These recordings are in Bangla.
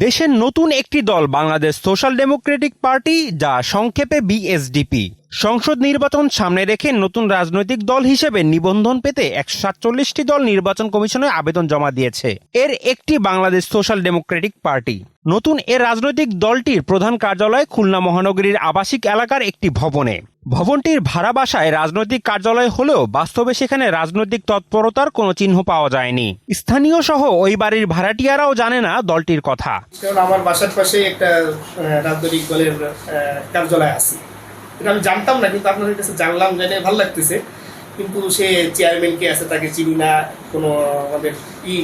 দেশের নতুন একটি দল বাংলাদেশ সোশ্যাল ডেমোক্রেটিক পার্টি, যা সংক্ষেপে বিএসডিপি, সংসদ নির্বাচন সামনে রেখে নতুন রাজনৈতিক দল হিসেবে নিবন্ধন পেতে 147টি দল নির্বাচন কমিশনে আবেদন জমা দিয়েছে। এর একটি বাংলাদেশ সোশ্যাল ডেমোক্রেটিক পার্টি। নতুন এ রাজনৈতিক দলটির প্রধান কার্যালয় খুলনা মহানগরীর আবাসিক এলাকার একটি ভবনে। ভবনটির ভাড়া বাসায় রাজনৈতিক কার্যালয় হলেও বাস্তবে সেখানে রাজনৈতিক তৎপরতার কোনো চিহ্ন পাওয়া যায়নি। স্থানীয় সহ ওই বাড়ির ভাড়াটিয়ারাও জানে না দলটির কথা। আমার বাসার পাশে একটা রাজনৈতিক দলের কার্যালয় আছে, এটা আমি জানতাম না, কিন্তু আপনাদের কাছে জানলাম, জেনে ভালো লাগতেছে। কিন্তু সে চেয়ারম্যান কে আছে তাকে চিনি না, কোনো আমাদের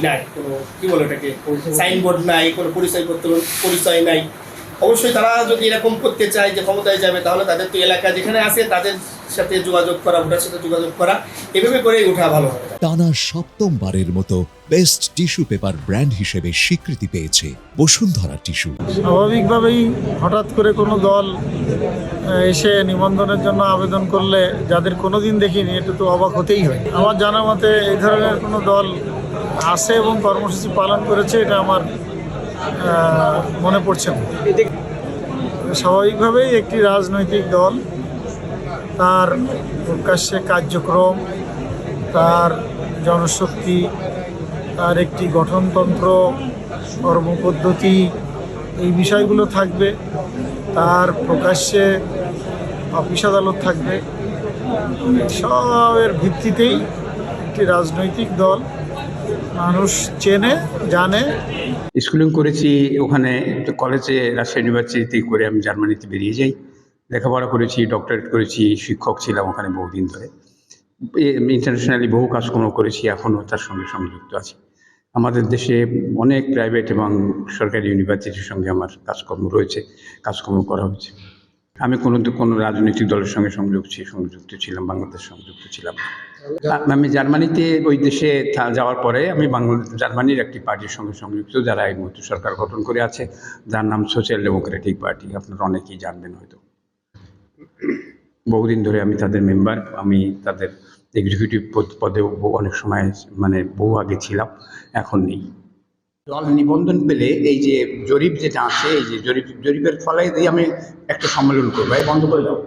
নাই, কোনো কি বলে ওটাকে, সাইনবোর্ড নাই, কোনো পরিচয় নাই। অবশ্যই তারা যদি এরকম করতে চায় যে ক্ষমতায় যাবে, তাহলে তাদের তো এলাকা যেখানে আছে তাদের সাথে যোগাযোগ করা, ভোটার সাথে যোগাযোগ করা, এভাবে করেই ওঠা ভালো হবে। টানা সপ্তমবারের মতো বেস্ট টিস্যু পেপার ব্র্যান্ড হিসেবে স্বীকৃতি পেয়েছে বসুন্ধরা টিস্যু। স্বাভাবিকভাবেই হঠাৎ করে কোনো দল এসে নিবন্ধনের জন্য আবেদন করলে যাদের কোনোদিন দেখিনি, এটা তো অবাক হতেই হয়। আমার জানা মতে এই ধরনের কোনো দল আসে এবং কর্মসূচি পালন করেছে, এটা আমার মনে পড়ছে না। স্বাভাবিকভাবেই একটি রাজনৈতিক দল তার প্রকাশ্যে কার্যক্রম, তার জনশক্তি, তার একটি গঠনতন্ত্র, কর্মপদ্ধতি, এই বিষয়গুলো থাকবে। তার প্রকাশ্যে অফিস আদালত থাকবে। সবের ভিত্তিতেই একটি রাজনৈতিক দল মানুষ চেনে, জানে। স্কুলিং করেছি ওখানে, কলেজে রাজশাহী ইউনিভার্সিটি করে আমি জার্মানিতে বেরিয়ে যাই। লেখাপড়া করেছি, ডক্টরেট করেছি, শিক্ষক ছিলাম ওখানে বহুদিন ধরে। ইন্টারন্যাশনালি বহু কাজকর্ম করেছি, এখনও তার সঙ্গে সংযুক্ত আছি। আমাদের দেশে অনেক প্রাইভেট এবং সরকারি ইউনিভার্সিটির সঙ্গে আমার কাজকর্ম রয়েছে, কাজকর্ম করা হয়েছে। আমি কোনো রাজনৈতিক দলের সঙ্গে সংযুক্ত ছিলাম, বাংলাদেশ সংযুক্ত ছিলাম। আমি জার্মানিতে ওই দেশে যাওয়ার পরে আমি জার্মানির একটি পার্টির সঙ্গে সংযুক্ত, যারা এই মুহূর্তে সরকার গঠন করে আছে, যার নাম সোশ্যাল ডেমোক্রেটিক পার্টি। আপনারা অনেকেই জানবেন হয়তো। বহুদিন ধরে আমি তাদের মেম্বার, আমি তাদের এক্সিকিউটিভ পদে অনেক সময় বহু আগে ছিলাম, এখন নেই। দল নিবন্ধন পেলে এই যে জরিপ যেটা আছে, এই যে জরিপের ফলে দিয়ে আমি একটা সম্মেলন করবো, বন্ধ করে দাও।